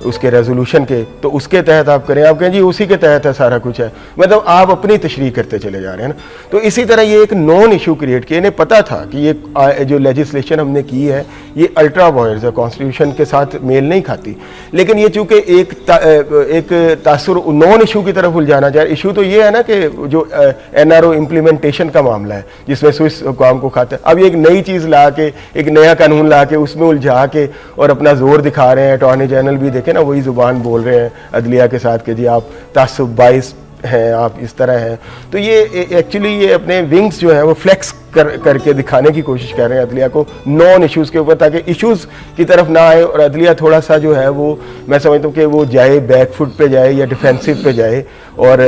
اس کے ریزولوشن کے, تو اس کے تحت آپ کریں, آپ کہیں جی اسی کے تحت ہے سارا کچھ ہے, مطلب آپ اپنی تشریح کرتے چلے جا رہے ہیں نا. تو اسی طرح یہ ایک نون ایشو کریٹ کیا, انہیں پتہ تھا کہ یہ جو لیجسلیشن ہم نے کی ہے یہ الٹرا وائرز ہے, کانسٹیٹیوشن کے ساتھ میل نہیں کھاتی, لیکن یہ چونکہ ایک تاثر نون ایشو کی طرف الجھانا چاہ رہے. ایشو تو یہ ہے نا کہ جو NRO امپلیمنٹیشن کا معاملہ ہے جس میں سوئس حکام کو کھاتا ہے, اب یہ ایک نئی چیز لا کے, ایک نیا قانون لا کے اس میں الجھا کے اور اپنا زور دکھا رہے ہیں. اٹارنی جنرل بھی دیکھیں نا وہی زبان بول رہے ہیں عدلیہ کے ساتھ کہ جی آپ تعصب باعث ہیں, آپ اس طرح ہیں. تو یہ ایکچولی یہ اپنے ونگز جو ہیں وہ فلیکس کر کے دکھانے کی کوشش کر رہے ہیں عدلیہ کو نان ایشوز کے اوپر, تاکہ ایشوز کی طرف نہ آئے اور عدلیہ تھوڑا سا جو ہے وہ میں سمجھتا ہوں کہ وہ جائے بیک فٹ پہ جائے یا ڈیفینسو پہ جائے, اور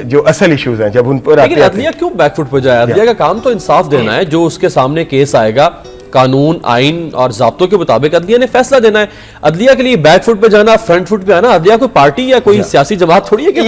جو اصل ایشوز ہیں جب ان پر لیکن عدلیہ کیوں بیک فٹ پہ جائے؟ عدلیہ کا کام تو انصاف دینا ہے, جو اس کے سامنے کیس آئے گا قانون آئین اور ضابطوں کے مطابق عدلیہ نے فیصلہ دینا ہے. عدلیہ کے لیے بیک فٹ پہ جانا, فرنٹ فٹ پہ آنا, عدلیہ کوئی پارٹی یا کوئی سیاسی جماعت تھوڑی ہے کہ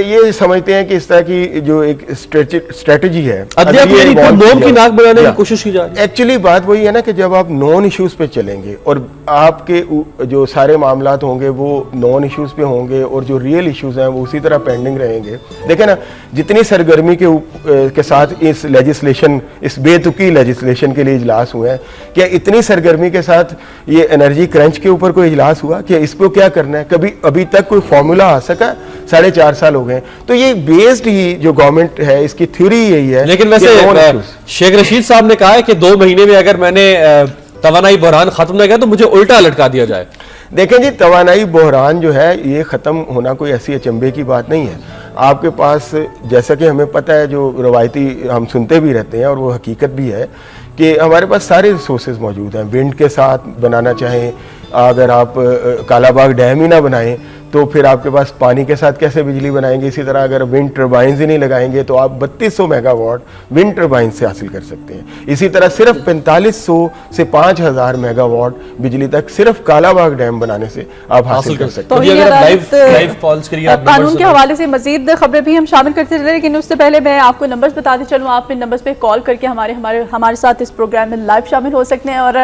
یہ سمجھتے ہیں کہ اس طرح کی جو ایک اسٹریٹجی ہے عدلیہ کو نوم کی ناک بنانے کی کوشش کی جا رہی ہے. ایکچولی بات وہی ہے نا کہ جب آپ نان ایشوز پہ چلیں گے اور آپ کے جو سارے معاملات ہوں گے وہ نان ایشوز پہ ہوں گے اور جو ریئل ایشوز ہیں وہ اسی طرح پینڈنگ رہیں گے. دیکھیں نا جتنی سرگرمی کے ساتھ اس لیجسلیشن, اس بے تکی لیجسلیشن کے لیے اجلاس ہوئے ہیں, کیا اتنی سرگرمی کے ساتھ یہ انرجی کرنچ کے اوپر کوئی اجلاس ہوا کہ اس کو کیا کرنا ہے؟ کبھی ابھی تک کوئی فارمولا آ سکا؟ 4.5 سال ہو گئے. تو یہ بیسڈ ہی جو گورنمنٹ ہے اس کی تھیوری یہی ہے. لیکن ویسے شیخ رشید صاحب نے کہا ہے کہ 2 مہینے میں اگر میں نے توانائی بحران ختم نہ کیا تو مجھے الٹا لٹکا دیا جائے. دیکھیں جی توانائی بحران جو ہے یہ ختم ہونا کوئی ایسی اچنبے کی بات نہیں ہے. آپ کے پاس جیسا کہ ہمیں پتہ ہے, جو روایتی ہم سنتے بھی رہتے ہیں اور وہ حقیقت بھی ہے کہ ہمارے پاس سارے ریسورسز موجود ہیں. ونڈ کے ساتھ بنانا چاہیں, اگر آپ کالا باغ ڈیم ہی نہ بنائیں تو پھر آپ کے پاس پانی کے ساتھ کیسے بجلی بنائیں گے؟ اسی طرح اگر ونڈ ٹربائنز ہی نہیں لگائیں گے تو آپ 3200 میگا واٹ ونڈ ٹربائن سے حاصل کر سکتے ہیں. اسی طرح صرف 4500 سے 5000 میگا واٹ بجلی تک صرف کالا باغ ڈیم بنانے سے آپ حاصل کر سکتے ہیں. قانون کے حوالے سے مزید خبریں بھی ہم شامل کرتے چلے, لیکن اس سے پہلے میں آپ کو نمبرز بتاتے چلوں. آپ ان نمبرز پہ کال کر کے ہمارے ساتھ اس پروگرام میں لائیو شامل ہو سکتے ہیں اور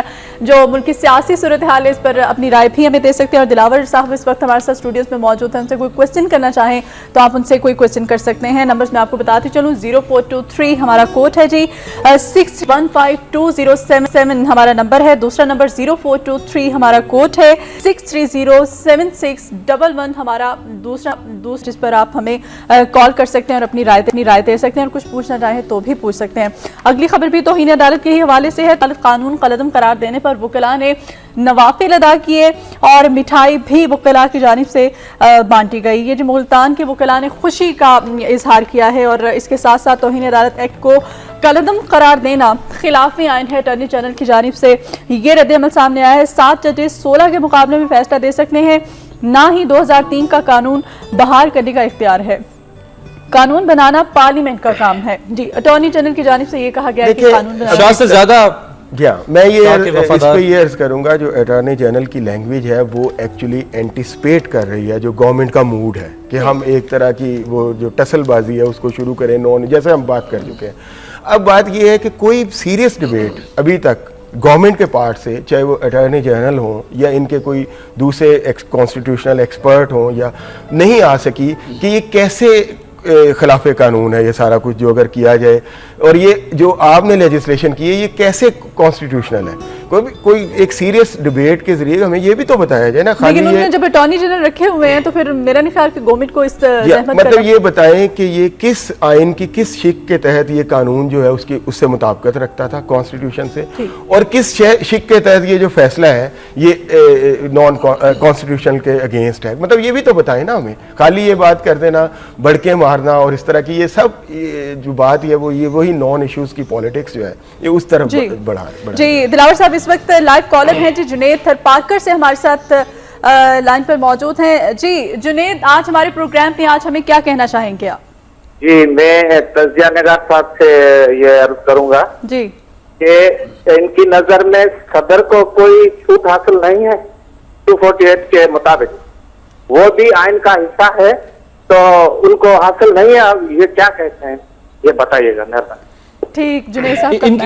جو ملک کی سیاسی صورتحال ہے اس پر اپنی رائے بھی ہمیں دے سکتے ہیں. اور دلاور صاحب اس وقت ہمارے ساتھ اسٹوڈیوز میں موجود ہیں, ان سے کوئی کوسچن کرنا چاہیں تو آپ ان سے کوئی کوسچن کر سکتے ہیں. نمبرز میں آپ کو بتاتی چلوں, 0423 ہمارا کوڈ ہے جی, 615207 ہمارا نمبر ہے. دوسرا نمبر 0423 ہمارا کوڈ ہے, 6307611 ہمارا دوسرا جس پر آپ ہمیں کال کر سکتے ہیں اور اپنی رائے دے سکتے ہیں اور کچھ پوچھنا چاہیں تو بھی پوچھ سکتے ہیں. اگلی خبر بھی توہین عدالت کے ہی حوالے سے ہے. قانون قلعدم قرار دینے پر وکلاء نے نوافل ادا کیے اور مٹھائی بھی وکلاء کی جانب سے بانٹی گئی. یہ جو ملتان کے وکلاء نے خوشی کا اظہار کیا ہے اور اس کے ساتھ ساتھ توہین عدالت ایکٹ کو قلعدم قرار دینا خلاف آئین ہے. اٹارنی جنرل کی جانب سے یہ رد عمل سامنے آیا ہے. 7 ججز 16 کے مقابلے میں فیصلہ دے سکتے ہیں, نہ ہی 2003 کا قانون بحال کرنے کا اختیار ہے. قانون بنانا پارلیمنٹ کا کام ہے. جی اٹارنی جنرل کی جانب سے یہ کہا گیا ہے کہ قانون بنانا سے زیادہ میں اس پہ یہ عرض کروں گا, جو اٹارنی جنرل کی لینگویج ہے وہ ایکچولی اینٹیسپیٹ کر رہی ہے جو گورنمنٹ کا موڈ ہے کہ ہم ایک طرح کی وہ جو ٹسل بازی ہے اس کو شروع کریں, جیسے ہم بات کر چکے ہیں. اب بات یہ ہے کہ کوئی سیریس ڈیبیٹ ابھی تک گورنمنٹ کے پارٹ سے, چاہے وہ اٹارنی جنرل ہوں یا ان کے کوئی دوسرے کانسٹیٹیوشنل ایکسپرٹ ہوں, یا نہیں آ سکی کہ یہ کیسے خلاف قانون ہے یہ سارا کچھ جو اگر کیا جائے, اور یہ جو آپ نے لیجسلیشن کی ہے یہ کیسے کانسٹیٹیوشنل ہے. کوئی ایک سیریس ڈیبیٹ کے ذریعے ہمیں یہ بھی تو بتایا جائے نا. لیکن انہوں نے جب اٹارنی جنرل رکھے ہوئے ہیں تو پھر میرا نہیں خیال کہ گورنمنٹ کو اس مطلب یہ بتائیں کہ یہ کس آئین کی کس شق کے تحت یہ قانون جو ہے اس سے مطابقت رکھتا تھا کانسٹیٹیوشن سے, اور کس شق کے تحت یہ جو فیصلہ ہے یہ نان کانسٹیٹیوشن کے اگینسٹ ہے. مطلب یہ بھی تو بتائیں نا ہمیں. خالی یہ بات کر دینا, بڑکے مارنا اور اس طرح کی یہ سب جو بات ہے وہ یہ وہی نان ایشوز کی پالیٹکس جو ہے یہ اس طرف بڑھا. جی دلاور صاحب اس وقت لائیو کالر ہیں جی, جنید تھرپارکر سے ہمارے ساتھ لائن پر موجود ہیں. جی جنید, آج ہمارے پروگرام میں آج ہمیں کیا کہنا چاہیں گے آپ؟ جی میں تجزیہ نگار صاحب سے یہ عرض کروں گا جی کہ ان کی نظر میں صدر کو کوئی چھوٹ حاصل نہیں ہے 248 کے مطابق, وہ بھی آئین کا حصہ ہے تو ان کو حاصل نہیں ہے. اب یہ کیا کہتے ہیں یہ بتائیے گا مہربانی. ٹھیک جنید صاحب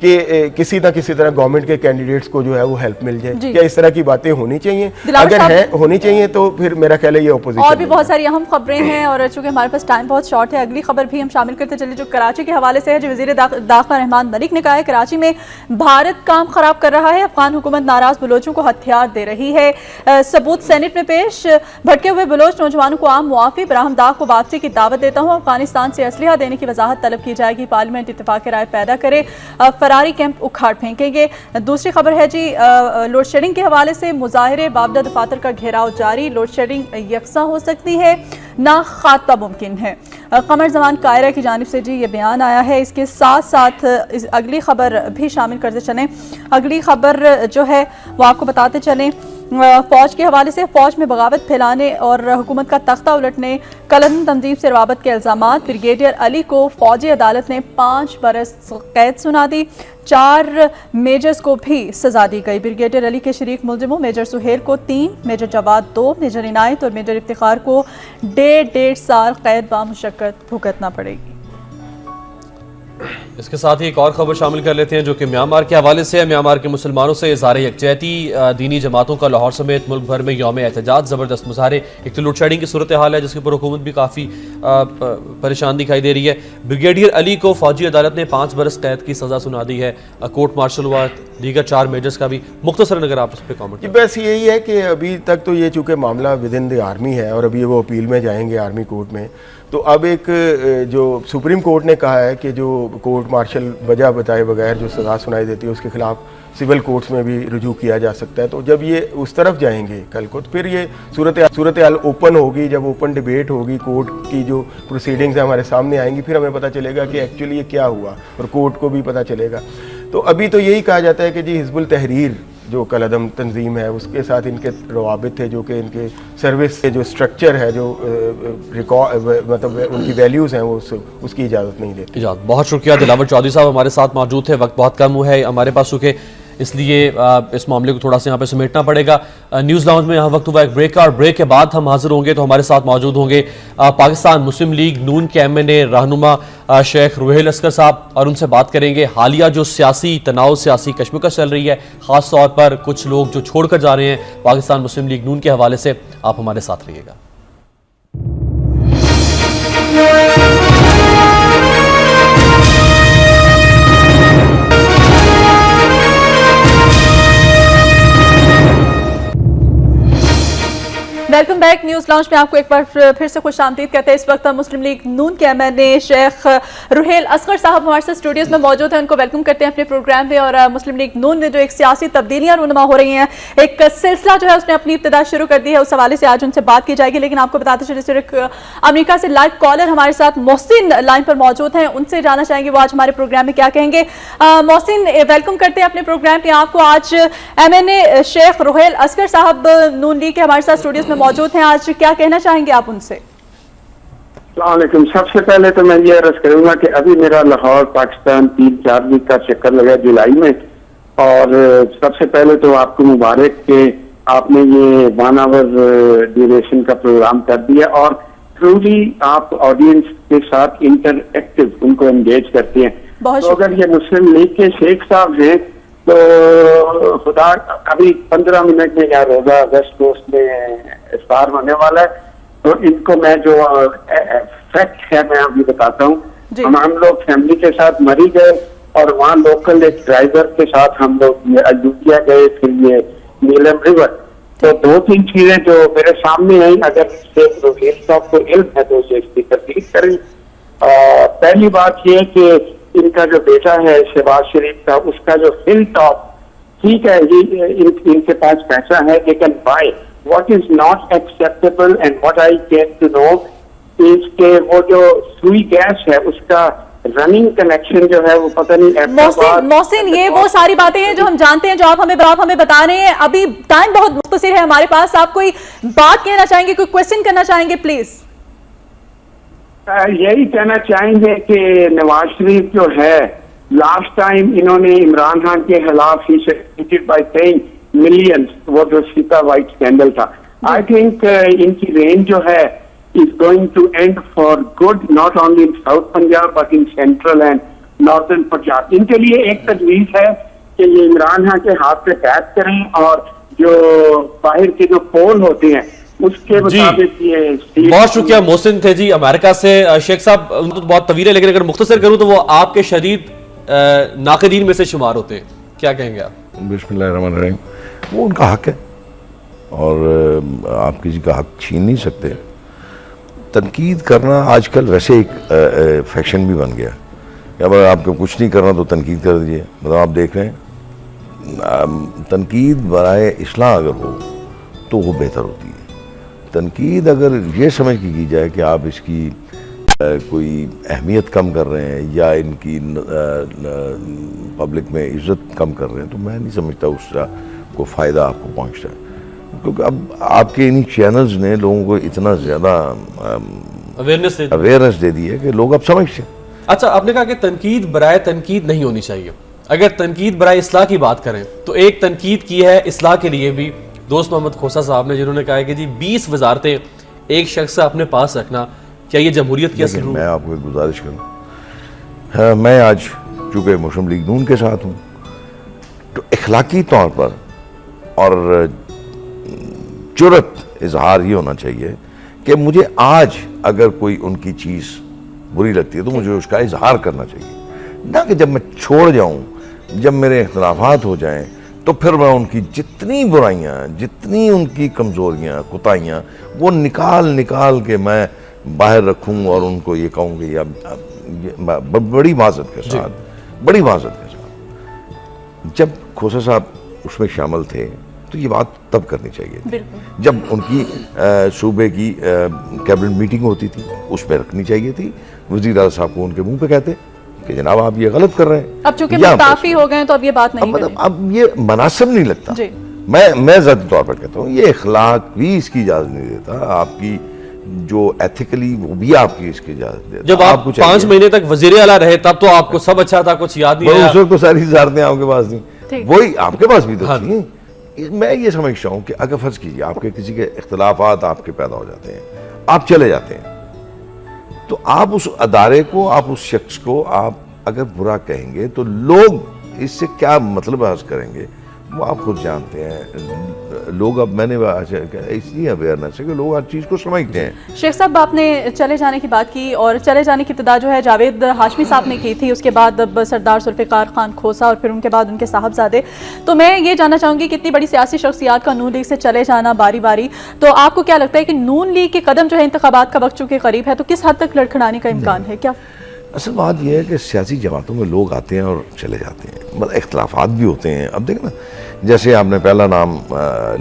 کہ کسی نہ کسی طرح گورنمنٹ کے کینڈیڈیٹس کو جو ہے وہ ہیلپ مل جائے. کیا اس طرح کی باتیں ہونی چاہیے؟ اگر ہیں ہونی چاہیے تو پھر میرا خیال ہے یہ اپوزیشن. اور بھی بہت ساری اہم خبریں ہیں اور چونکہ ہمارے پاس ٹائم بہت شارٹ ہے اگلی خبر بھی ہم شامل کرتے چلے جو کراچی کے حوالے سے ہے. جو وزیر داخلہ رحمان ملک نے کہا ہے کراچی میں بھارت کام خراب کر رہا ہے, افغان حکومت ناراض بلوچوں کو ہتھیار دے رہی ہے. ثبوت سینٹ میں پیش, بھٹکے ہوئے بلوچ نوجوانوں کو عام معافی, براہم داغ کو واپسی کی دعوت دیتا ہوں, افغانستان سے اسلحہ دینے کی وضاحت طلب کی جائے گی, پارلیمنٹ اتفاق رائے پیدا کرے, فراری کیمپ اکھاڑ پھینکیں گے. دوسری خبر ہے جی لوڈ شیڈنگ کے حوالے سے مظاہرے بابدہ دفاتر کا گھیراؤ جاری, لوڈ شیڈنگ یکساں ہو سکتی ہے نہ خاتمہ ممکن ہے. قمر زمان قاہرہ کی جانب سے جی یہ بیان آیا ہے. اس کے ساتھ ساتھ اگلی خبر بھی شامل کرتے چلیں. اگلی خبر جو ہے وہ آپ کو بتاتے چلیں فوج کے حوالے سے, فوج میں بغاوت پھیلانے اور حکومت کا تختہ الٹنے کلن تنظیم سے روابط کے الزامات, بریگیڈیئر علی کو فوجی عدالت نے 5 برس قید سنا دی, 4 میجرز کو بھی سزا دی گئی. بریگیڈیئر علی کے شریک ملزموں میجر سہیل کو 3, میجر جواد 2, میجر عنایت اور میجر افتخار کو 1.5 سال قید بامشقت بھگتنا پڑے گی. اس کے ساتھ ہی ایک اور خبر شامل کر لیتے ہیں جو کہ میانمار کے حوالے سے ہے. میانمار کے مسلمانوں سے اظہار یکجہتی, دینی جماعتوں کا لاہور سمیت ملک بھر میں یوم احتجاج, زبردست مظاہرے. ایک تو لوڈ شیڈنگ کی صورتحال ہے جس کے اوپر حکومت بھی کافی پریشان دکھائی دے رہی ہے. بریگیڈیئر علی کو فوجی عدالت نے 5 برس قید کی سزا سنا دی ہے, کورٹ مارشل ہوا, دیگر 4 میجرز کا بھی. مختصراً اگر آپ اس پہ کامنٹ کریں. بس یہی ہے کہ ابھی تک تو یہ چونکہ معاملہ ود ان دی آرمی ہے اور ابھی وہ اپیل میں جائیں گے آرمی کورٹ میں, تو اب ایک جو سپریم کورٹ نے کہا ہے کہ جو کورٹ مارشل وجہ بتائے بغیر جو سزا سنائی دیتی ہے اس کے خلاف سول کورٹس میں بھی رجوع کیا جا سکتا ہے. تو جب یہ اس طرف جائیں گے کل کو تو پھر یہ صورتحال اوپن ہوگی. جب اوپن ڈیبیٹ ہوگی, کورٹ کی جو پروسیڈنگز ہمارے سامنے آئیں گی, پھر ہمیں پتہ چلے گا کہ ایکچولی یہ کیا ہوا اور کورٹ کو بھی پتہ چلے گا. تو ابھی تو یہی کہا جاتا ہے کہ جی حزب التحریر جو کالعدم تنظیم ہے اس کے ساتھ ان کے روابط تھے, جو کہ ان کے سروس سے جو سٹرکچر ہے, جو مطلب ان کی ویلیوز ہیں, وہ اس کی اجازت نہیں دیتی. بہت شکریہ دلاور چودھری صاحب ہمارے ساتھ موجود تھے. وقت بہت کم ہے ہمارے پاس چونکہ, اس لیے اس معاملے کو تھوڑا سا یہاں پہ سمیٹنا پڑے گا. نیوز لاؤنج میں یہاں وقت ہوا ایک بریک کا, اور بریک کے بعد ہم حاضر ہوں گے تو ہمارے ساتھ موجود ہوں گے پاکستان مسلم لیگ نون کے MNA رہنما شیخ روہیل اصغر صاحب, اور ان سے بات کریں گے حالیہ جو سیاسی تناؤ, سیاسی کشمکش چل رہی ہے, خاص طور پر کچھ لوگ جو چھوڑ کر جا رہے ہیں پاکستان مسلم لیگ نون کے حوالے سے. آپ ہمارے ساتھ رہیے گا. Welcome back. نیوز لانچ میں آپ کو ایک بار پھر سے خوش آمدید کہتے ہیں. اس وقت مسلم لیگ نون کے MNA شیخ روہیل اصغر صاحب ہمارے ساتھ اسٹوڈیوز میں موجود ہیں. ان کو ویلکم کرتے ہیں اپنے پروگرام میں. اور مسلم لیگ نون میں جو ایک سیاسی تبدیلیاں رونما ہو رہی ہیں, ایک سلسلہ جو ہے اس نے اپنی ابتدا شروع کر دی ہے, اس حوالے سے آج ان سے بات کی جائے گی. لیکن آپ کو بتاتے چلے صرف امریکہ سے لائیو کالر ہمارے ساتھ محسن لائن پر موجود ہیں, ان سے جاننا چاہیں گے وہ آج ہمارے پروگرام میں کیا کہیں گے. محسن ویلکم کرتے ہیں اپنے پروگرام میں آپ کو. آج MNA شیخ روہیل اصغر صاحب نون لیگ کے ہمارے ساتھ اسٹوڈیوز میں موجود ہیں, آج کیا کہنا چاہیں گے آپ ان سے؟ السلام علیکم. سب سے پہلے تو میں یہ عرض کروں گا کہ ابھی میرا لاہور پاکستان 3-4 دن کا چکر لگا جولائی میں, اور سب سے پہلے تو آپ کو مبارک کہ آپ نے یہ 1 آور ڈیوریشن کا پروگرام کر دیا, اور ٹرولی آپ آڈینس کے ساتھ انٹر ایکٹیو ان کو انگیج کرتے ہیں. تو اگر یہ مسلم لیگ کے شیخ صاحب ہیں تو خدا ابھی 15 منٹ میں یا روزہ اگست کوسٹ میں افطار ہونے والا ہے, تو ان کو میں جو فیکٹ ہے میں ابھی بتاتا ہوں. ہم لوگ فیملی کے ساتھ مری گئے, اور وہاں لوکل ایک ڈرائیور کے ساتھ ہم لوگ ایودھیا گئے, پھر یہ نیلم ریور. تو 2-3 چیزیں جو میرے سامنے آئیں, اگر شیخ روہیل صاحب کو علم ہے تو اسے اس کی تردید کریں. پہلی بات یہ کہ ان کا جو بیٹا ہے شہباز شریف کا, اس کا جو ہل ٹاپ, ٹھیک ہے ان کے پاس پیسہ ہے, لیکن بائی what is not acceptable and what I get to know is کہ وہ جو سوئی گیس ہے اس کا رننگ کنیکشن جو ہے وہ پتہ نہیں. محسن یہ وہ ساری باتیں ہیں جو ہم جانتے ہیں, جو آپ ہمیں بتا رہے ہیں. ابھی ٹائم بہت مختصر ہے ہمارے پاس. آپ کوئی بات کہنا چاہیں گے, کوئی کویسچن کرنا چاہیں گے پلیز؟ یہی کہنا چاہیں گے کہ نواز شریف جو ہے لاسٹ ٹائم انہوں نے عمران خان کے خلاف ہی بائی پیئنگ ملینز, وہ جو سیتا وائٹ اسکینڈل تھا. آئی تھنک ان کی رینج جو ہے is going to end for good, not only in South Punjab but in Central and northern Punjab. ان کے لیے ایک تجویز ہے کہ یہ عمران خان کے ہاتھ پہ قید کریں اور جو باہر کے جو پول ہوتے ہیں اس کے مطابق یہ بہت شکریہ. محسن تھے جی امریکہ سے. شیخ صاحب بہت طویل ہے لیکن اگر مختصر کروں تو وہ آپ کے شدید ناقدین میں سے شمار ہوتے ہیں, کیا کہیں گے آپ؟ بسم اللہ الرحمن الرحیم. وہ ان کا حق ہے اور آپ کسی کا حق چھین نہیں سکتے. تنقید کرنا آج کل ویسے ایک فیشن بھی بن گیا کہ اگر آپ کو کچھ نہیں کرنا تو تنقید کر دیجئے. مطلب آپ دیکھ رہے ہیں تنقید برائے اصلاح اگر ہو تو وہ بہتر ہوتی ہے. تنقید اگر یہ سمجھ کے کی جائے کہ آپ اس کی کوئی اہمیت کم کر رہے ہیں یا ان کی پبلک میں عزت کم کر رہے ہیں تو میں نہیں سمجھتا اس کا کوئی فائدہ آپ کو پہنچتا ہے. کیونکہ اب آپ کے انہی چینلز نے لوگوں کو اتنا زیادہ اویئرنیس دے دی ہے کہ لوگ اب سمجھتے ہیں. اچھا, آپ نے کہا کہ تنقید برائے تنقید نہیں ہونی چاہیے. اگر تنقید برائے اصلاح کی بات کریں تو ایک تنقید کی ہے اصلاح کے لیے بھی دوست محمد کھوسا صاحب نے, جنہوں نے کہا ہے کہ جی 20 وزارتیں ایک شخص سے اپنے پاس رکھنا, کیا یہ جمہوریت کی اصل روح؟ میں آپ کو ایک گزارش کروں, میں آج چونکہ مسلم لیگ نون کے ساتھ ہوں تو اخلاقی طور پر اور جرأت اظہار یہ ہونا چاہیے کہ مجھے آج اگر کوئی ان کی چیز بری لگتی ہے تو مجھے اس کا اظہار کرنا چاہیے, نہ کہ جب میں چھوڑ جاؤں, جب میرے اختلافات ہو جائیں تو پھر میں ان کی جتنی برائیاں, جتنی ان کی کمزوریاں, کوتاہیاں وہ نکال کے میں باہر رکھوں اور ان کو یہ کہوں کہ یہ بڑی معذرت کے ساتھ جب کھوسا صاحب اس میں شامل تھے تو یہ بات تب کرنی چاہیے تھی جب ان کی صوبے کی کیبنٹ میٹنگ ہوتی تھی, اس میں رکھنی چاہیے تھی. وزیر اعلیٰ صاحب کو ان کے منہ پہ کہتے کہ جناب آپ یہ غلط کر رہے ہیں. اب چونکہ مستعفی ہو گئے تو اب یہ بات نہیں کرنی. اب یہ مناسب نہیں لگتا. میں ذاتی طور پر کہتا ہوں یہ اخلاق بھی اس کی اجازت نہیں دیتا. آپ کی جو ایتھیکلی وہ بھی آپ کی اس کی اجازت دیتا. جب آپ 5 مہینے تک وزیر اعلیٰ رہے تب تو آپ کو سب اچھا تھا, کچھ یاد نہیں آیا. اس وقت تو ساری وزارتیں آپ کے پاس تھیں, وہی آپ کے پاس بھی تو تھیں. میں یہ سمجھتا ہوں کہ اگر فرض کیجیے آپ کے کسی کے اختلافات آپ کے پیدا ہو جاتے ہیں, آپ چلے جاتے ہیں, تو آپ اس ادارے کو, آپ اس شخص کو آپ اگر برا کہیں گے تو لوگ اس سے کیا مطلب حاصل کریں گے وہ آپ خود جانتے ہیں. لوگ اب میں نے اس لیے اویئرنیس ہے کہ لوگ ہر چیز کو سمجھتے ہیں. شیخ صاحب آپ نے چلے جانے کی بات کی اور چلے جانے کی ابتدا جو ہے جاوید ہاشمی صاحب نے کی تھی, اس کے بعد اب سردار ذوالفقار خان کھوسا اور پھر ان کے بعد ان کے صاحبزادے. تو میں یہ جاننا چاہوں گی کتنی بڑی سیاسی شخصیات کا نون لیگ سے چلے جانا باری باری, تو آپ کو کیا لگتا ہے کہ نون لیگ کے قدم جو ہے انتخابات کا وقت چونکہ قریب ہے تو کس حد تک لڑکھڑانے کا امکان ہے؟ کیا اصل بات یہ ہے کہ سیاسی جماعتوں میں لوگ آتے ہیں اور چلے جاتے ہیں, مطلب اختلافات بھی ہوتے ہیں. اب دیکھیں نا, جیسے آپ نے پہلا نام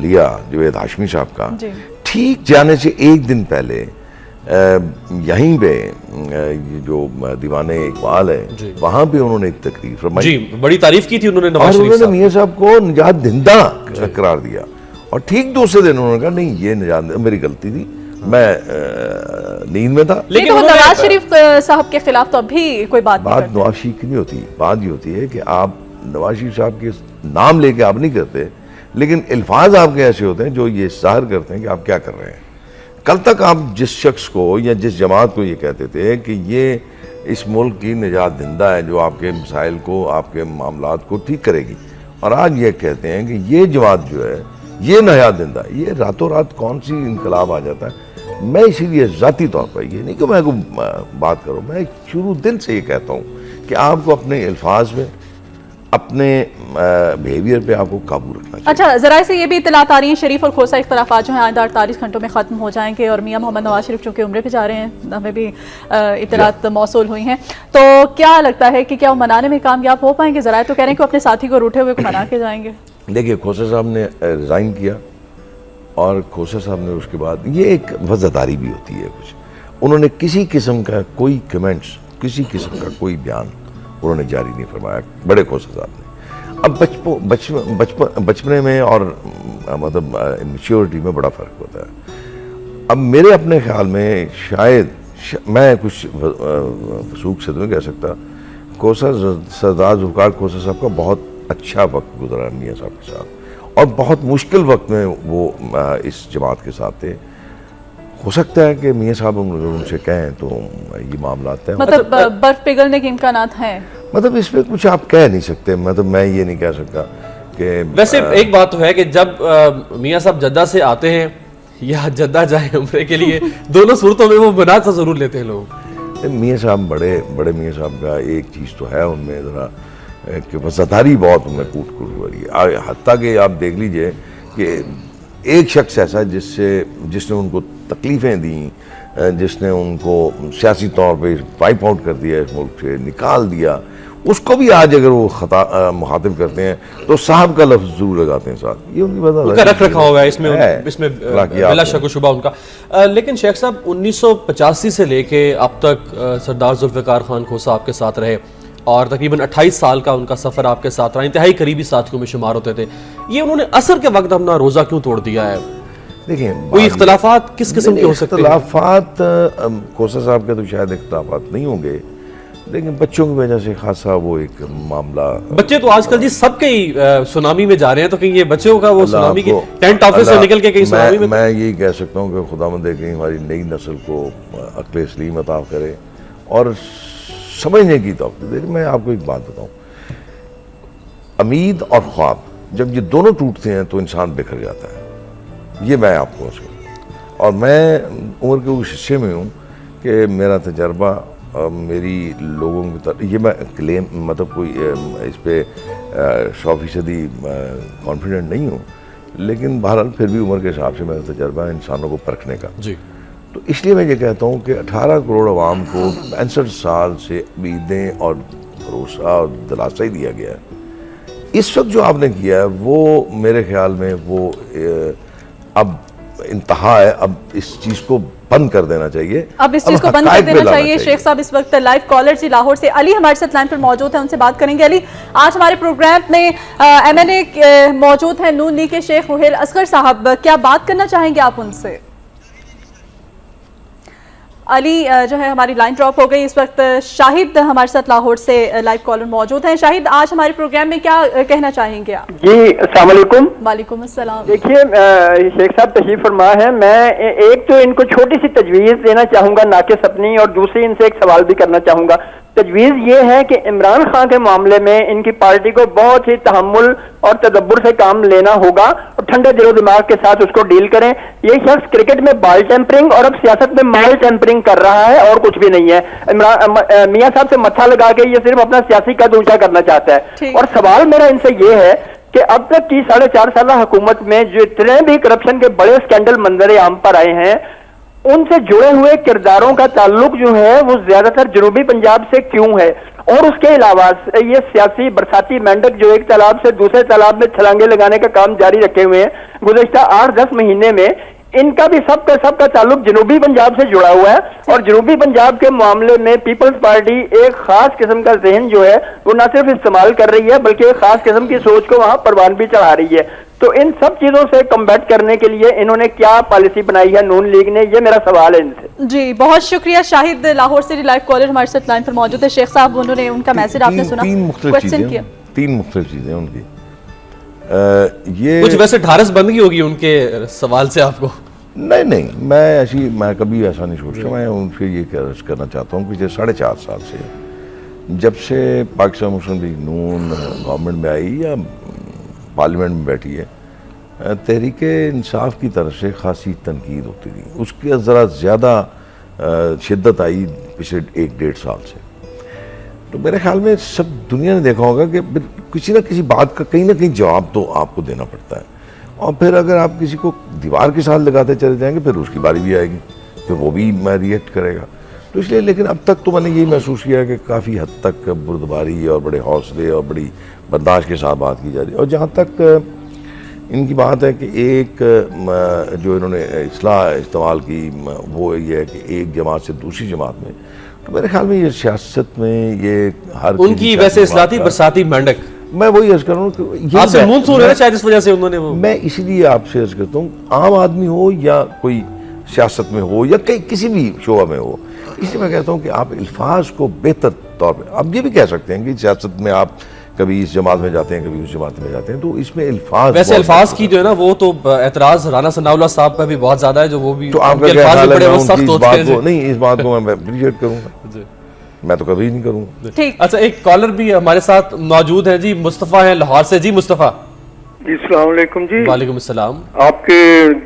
لیا جاوید ہاشمی صاحب کا, ٹھیک جانے سے ایک دن پہلے یہیں پہ جو دیوان اقبال ہے وہاں پہ انہوں نے ایک تقریر فرمائی, بڑی تعریف کی تھی انہوں نے نواز شریف صاحب, میاں صاحب کو نجات دہندہ قرار دیا, اور ٹھیک دوسرے دن انہوں نے کہا نہیں یہ نجات میری غلطی تھی, میں نیند میں تھا. لیکن نواز شریف صاحب کے خلاف تو ابھی کوئی بات نواز شریف کی نہیں ہوتی. بات یہ ہوتی ہے کہ آپ نواز شریف صاحب کے نام لے کے آپ نہیں کرتے, لیکن الفاظ آپ کے ایسے ہوتے ہیں جو یہ ظاہر کرتے ہیں کہ آپ کیا کر رہے ہیں. کل تک آپ جس شخص کو یا جس جماعت کو یہ کہتے تھے کہ یہ اس ملک کی نجات دہندہ ہے جو آپ کے مسائل کو, آپ کے معاملات کو ٹھیک کرے گی, اور آج یہ کہتے ہیں کہ یہ جماعت جو ہے یہ نجات دہندہ, یہ راتوں رات کون سی انقلاب آ جاتا ہے. میں اسی لیے ذاتی طور پر یہ نہیں کہ میں کوئی بات کروں, میں شروع دن سے یہ کہتا ہوں کہ آپ کو اپنے الفاظ میں, اپنے بیہیویئر پہ آپ کو قابو رکھنا چاہیے. اچھا, ذرائع سے یہ بھی اطلاعات آ رہی ہیں شریف اور کھوسا اختلافات جو ہیں آئندہ 48 گھنٹوں میں ختم ہو جائیں گے, اور میاں محمد نواز شریف چونکہ عمرے پہ جا رہے ہیں, ہمیں بھی اطلاعات موصول ہوئی ہیں. تو کیا لگتا ہے کہ کیا وہ منانے میں کامیاب ہو پائیں گے؟ ذرائع تو کہہ رہے ہیں کہ اپنے ساتھی کو روٹھے ہوئے کو منا کے جائیں گے. دیکھیے کھوسا صاحب نے ریزائن کیا, اور کھوسا صاحب نے اس کے بعد یہ ایک وزاداری بھی ہوتی ہے کچھ, انہوں نے کسی قسم کا کوئی کمنٹس, کسی قسم کا کوئی بیان انہوں نے جاری نہیں فرمایا بڑے کھوسا صاحب نے. اب بچپنے میں اور مطلب میچیورٹی میں بڑا فرق ہوتا ہے. اب میرے اپنے خیال میں شاید میں کچھ وثوق سے تو نہیں کہہ سکتا, سردار ذوالفقار کھوسا صاحب کا بہت اچھا وقت گزرا میاں صاحب کے ساتھ, اور بہت مشکل وقت میں وہ اس جماعت کے ساتھ تھے. ہو سکتا ہے کہ میاں صاحب ان سے کہیں تو یہ معاملات ہیں. مطلب برف پگھلنے کے امکانات ہیں؟ مطلب اس پہ کچھ آپ کہہ نہیں سکتے, مطلب میں یہ نہیں کہہ سکتا کہ ویسے ایک بات تو ہے کہ جب میاں صاحب جدہ سے آتے ہیں یا جدہ جائیں عمرے کے لیے, دونوں صورتوں میں وہ بنات ضرور لیتے ہیں لوگ. میاں صاحب بڑے میاں صاحب کا ایک چیز تو ہے ان میں ذرا کہ وفاداری بہت ان میں کوٹ ہو رہی ہے. حتیٰ کہ آپ دیکھ لیجئے کہ ایک شخص ایسا جس نے ان کو تکلیفیں دیں, جس نے ان کو سیاسی طور پہ وائپ آؤٹ کر دیا, اس ملک سے نکال دیا, اس کو بھی آج اگر وہ مخاطب کرتے ہیں تو صاحب کا لفظ ضرور لگاتے ہیں ساتھ. یہ ان کی رکھ رکھا ہوا ہے اس میں بلا شک و شبہ ان کا. لیکن شیخ صاحب 1985 سے لے کے اب تک سردار ذوالفقار خان کھوسہ آپ کے ساتھ رہے اور تقریباً 28 سال کا ان کا سفر آپ کے ساتھ رہا, انتہائی قریبی ساتھیوں میں شمار ہوتے تھے. یہ انہوں نے عصر کے وقت اپنا روزہ کیوں توڑ دیا ہے؟ دیکھیں کوئی اختلافات کس قسم کے ہو سکتے ہیں؟ اختلافات کھوسہ صاحب کے تو شاید اختلافات نہیں ہوں گے, لیکن بچوں کی وجہ سے خاصا وہ ایک معاملہ. بچے تو آج کل جی سب کے ہی سونامی میں جا رہے ہیں, تو کہیں یہ بچوں کا وہ سونامی کے ٹینٹ آفس سے نکل کے کہیں سونامی میں یہی کہہ سکتا ہوں کہ خداوند کہیں ہماری نئی نسل کو عقل سلیم عطا کرے اور سمجھنے کی توفیق دے. میں آپ کو ایک بات بتاؤں, امید اور خواب جب یہ دونوں ٹوٹتے ہیں تو انسان بکھر جاتا ہے. یہ میں آپ کو اور میں عمر کے اس حصے میں ہوں کہ میرا تجربہ میری لوگوں کی طرف, یہ میں کلیم مطلب کوئی اس پہ 100% کانفیڈنٹ نہیں ہوں, لیکن بہرحال پھر بھی عمر کے حساب سے میرا تجربہ ہے انسانوں کو پرکھنے کا. جی تو اس لیے میں یہ کہتا ہوں کہ 18 کروڑ عوام کو 65 سال سے امیدیں اور بھروسہ اور دلاسا ہی دیا گیا ہے. اس وقت جو آپ نے کیا ہے وہ میرے خیال میں وہ اب انتہا ہے. اب اس چیز کو بند کر دینا چاہیے, اب اس چیز کو بند کر دینا چاہیے. شیخ صاحب اس وقت لائیو کالر جی لاہور سے علی ہمارے ساتھ لائن پر موجود ہیں, ان سے بات کریں گے. علی, آج ہمارے پروگرام میں MNA موجود ہیں نون لیگ کے شیخ رحیل اصغر صاحب, کیا بات کرنا چاہیں گے آپ ان سے؟ علی جو ہے ہماری لائن ڈراپ ہو گئی. اس وقت شاہد ہمارے ساتھ لاہور سے لائیو کالر موجود ہیں. شاہد, آج ہمارے پروگرام میں کیا کہنا چاہیں گے آپ؟ جی السلام علیکم. وعلیکم السلام. دیکھیے شیخ صاحب تشریف فرما ہے, میں ایک تو ان کو چھوٹی سی تجویز دینا چاہوں گا ناقص اپنی, اور دوسری ان سے ایک سوال بھی کرنا چاہوں گا. تجویز یہ ہے کہ عمران خان کے معاملے میں ان کی پارٹی کو بہت ہی تحمل اور تدبر سے کام لینا ہوگا اور ٹھنڈے دل و دماغ کے ساتھ اس کو ڈیل کریں. یہ شخص کرکٹ میں بال ٹیمپرنگ اور اب سیاست میں مال ٹیمپرنگ کر رہا ہے اور کچھ بھی نہیں ہے. میاں صاحب سے متھا لگا کے یہ صرف اپنا سیاسی قد اونچا کرنا چاہتا ہے. اور سوال میرا ان سے یہ ہے کہ اب تک کی 4.5 سالہ حکومت میں جتنے بھی کرپشن کے بڑے سکینڈل منظر عام پر آئے ہیں, ان سے جڑے ہوئے کرداروں کا تعلق جو ہے وہ زیادہ تر جنوبی پنجاب سے کیوں ہے؟ اور اس کے علاوہ یہ سیاسی برساتی مینڈک جو ایک تالاب سے دوسرے تالاب میں چھلانگے لگانے کا کام جاری رکھے ہوئے ہیں گزشتہ 8-10 مہینے میں, ان کا بھی سب کا تعلق جنوبی پنجاب سے جڑا ہوا ہے. اور جنوبی پنجاب کے معاملے میں پیپلز پارٹی ایک خاص قسم کا ذہن جو ہے وہ نہ صرف استعمال کر رہی ہے بلکہ ایک خاص قسم کی سوچ کو وہاں پروان بھی چڑھا رہی ہے. تو ان سب چیزوں سے کمبیٹ کرنے کے لیے انہوں نے کیا پالیسی بنائی ہے نون لیگ نے؟ یہ میرا سوال ہے ان سے. جی بہت شکریہ. شاہد لاہور سے لائیو کالر ہمارے ساتھ لائن پر موجود ہے. شیخ صاحب, انہوں نے ان کا میسج آپ نے سنا, تین مختلف چیزیں ان کی. یہ کچھ ویسے ڈھارس بندگی ہوگی ان کے سوال سے آپ کو؟ نہیں, میں کبھی ایسا نہیں سوچتا. میں ان سے یہ عرض کرنا چاہتا ہوں کہ 4.5 سال سے جب سے پاکستان مسلم لیگ نون گورنمنٹ میں آئی یا پارلیمنٹ میں بیٹھی ہے, تحریک انصاف کی طرف سے خاصی تنقید ہوتی تھی. اس کی ذرا زیادہ شدت آئی پچھلے 1-1.5 سال سے. تو میرے خیال میں سب دنیا نے دیکھا ہوگا کہ کسی نہ کسی بات کا کہیں نہ کہیں جواب تو آپ کو دینا پڑتا ہے, اور پھر اگر آپ کسی کو دیوار کے ساتھ لگاتے چلے جائیں گے پھر اس کی باری بھی آئے گی, پھر وہ بھی ریئیکٹ کرے گا. تو اس لیے لیکن اب تک تو میں نے یہی محسوس کیا کہ کافی حد تک بردباری اور بڑے حوصلے اور بڑی برداشت کے ساتھ بات کی جا رہی ہے. اور جہاں تک ان کی بات ہے کہ ایک جو انہوں نے اصطلاح استعمال کی وہ یہ ہے کہ ایک جماعت سے دوسری جماعت میں, تو میرے خیال میں یہ سیاست میں یہ ہر ان کی ویسے اصلاحی برساتی مینڈک, میں وہی عرض کر رہا ہوں کہ آپ سے منہ سن رہے ہیں شاید اس وجہ سے انہوں نے میں اسی لیے آپ سے عرض کرتا ہوں, عام آدمی ہو یا کوئی سیاست میں ہو یا کسی بھی شعبہ میں ہو, اس لیے میں کہتا ہوں کہ آپ الفاظ کو بہتر طور پہ آپ یہ بھی کہہ سکتے ہیں کہ سیاست میں آپ کبھی اس جماعت میں جاتے ہیں کبھی اس جماعت میں جاتے ہیں، تو اس میں الفاظ ویسے الفاظ کی جو ہے نا وہ تو اعتراض رانا ثناء اللہ صاحب پہ بھی بہت زیادہ ہے، جو وہ بھی تو آپ کا ان کے کیا الفاظ خیال بھی ہے؟ بڑے میں وہ ان سخت کی اس ہوتے بات ہیں کو نہیں، اس بات کو میں اپریشیٹ کروں گا، میں تو کبھی نہیں کروں گا۔ ٹھیک، اچھا ایک کالر بھی ہمارے ساتھ موجود ہیں جی، مصطفیٰ ہیں لاہور سے۔ جی مصطفیٰ۔ جی السلام علیکم جی۔ وعلیکم السلام۔ آپ کے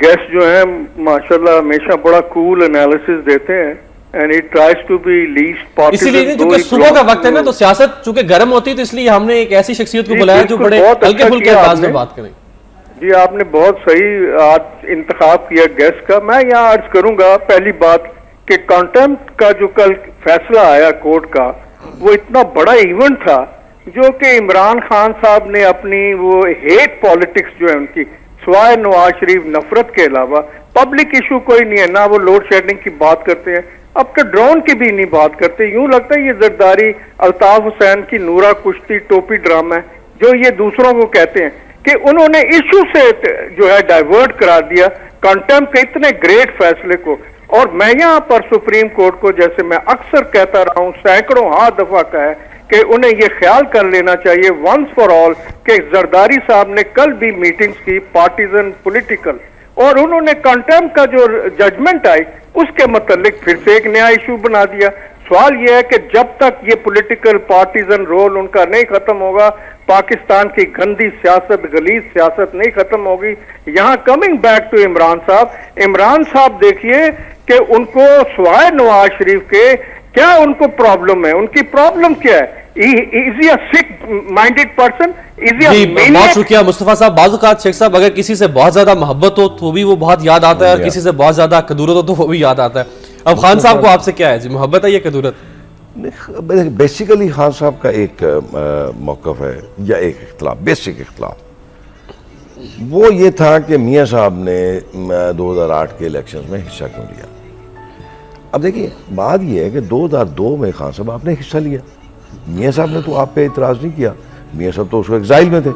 گیسٹ جو ہیں ماشاءاللہ ہمیشہ بڑا کول انالیسس دیتے ہیں and he tries to be least partisan. اسی لیے چونکہ صبح کا وقت ہے نا تو سیاست چونکہ گرم ہوتی ہے تو اس لیے ہم نے ایک ایسی شخصیت کو بلایا جو بڑے ہلکے پھلکے انداز میں بات کریں۔ جی آپ نے بہت صحیح آج انتخاب کیا گیسٹ کا۔ میں یہاں عرض کروں گا پہلی بات کہ کانٹیمپٹ کا جو کل فیصلہ آیا کورٹ کا وہ اتنا بڑا ایونٹ تھا جو کہ عمران خان صاحب نے اپنی وہ ہیٹ پالیٹکس جو ہے ان کی سوائے نواز شریف نفرت کے علاوہ پبلک ایشو کوئی نہیں ہے، نہ وہ لوڈ شیڈنگ کی بات کرتے ہیں، اب تو ڈرون کی بھی نہیں بات کرتے۔ یوں لگتا ہے یہ زرداری الطاف حسین کی نورا کشتی ٹوپی ڈرامہ ہے جو یہ دوسروں کو کہتے ہیں کہ انہوں نے ایشو سے جو ہے ڈائیورٹ کرا دیا کنٹمپٹ کے اتنے گریٹ فیصلے کو۔ اور میں یہاں پر سپریم کورٹ کو جیسے میں اکثر کہتا رہا ہوں، سینکڑوں دفعہ کہا ہے کہ انہیں یہ خیال کر لینا چاہیے ونس فار آل کہ زرداری صاحب نے کل بھی میٹنگز کی پارٹیزن پولیٹیکل، اور انہوں نے کنٹمپٹ کا جو ججمنٹ آئی اس کے متعلق پھر سے ایک نیا ایشو بنا دیا۔ سوال یہ ہے کہ جب تک یہ پولیٹیکل پارٹیزن رول ان کا نہیں ختم ہوگا، پاکستان کی گندی سیاست، غلیظ سیاست نہیں ختم ہوگی۔ یہاں کمنگ بیک ٹو عمران صاحب دیکھیے کہ ان کو سوائے نواز شریف کے کیا ان کو پرابلم ہے، ان کی پرابلم کیا ہے؟ Is he a sick minded person? Is he a G maniac? بہت شکریہ مصطفیٰ صاحب۔ بعض اوقات شیخ صاحب اگر کسی سے بہت زیادہ محبت ہو تو بھی وہ بہت یاد آتا ہے، اور کسی سے بہت زیادہ کدورت ہو تو وہ بھی یاد آتا ہے۔ اب خان صاحب کو آپ سے کیا ہے جی، محبت ہے یا کدورت؟ بیسیکلی خان صاحب کا ایک موقف ہے یا ایک اختلاف، بیسک اختلاف وہ یہ تھا کہ میاں صاحب نے 2008 کے الیکشن میں حصہ کیوں لیا۔ اب دیکھیے بات یہ ہے کہ 2002 میں خان صاحب آپ نے حصہ لیا، میاں صاحب نے تو آپ پہ اعتراض نہیں کیا، میاں صاحب تو اس کو ایگزائل میں تھے،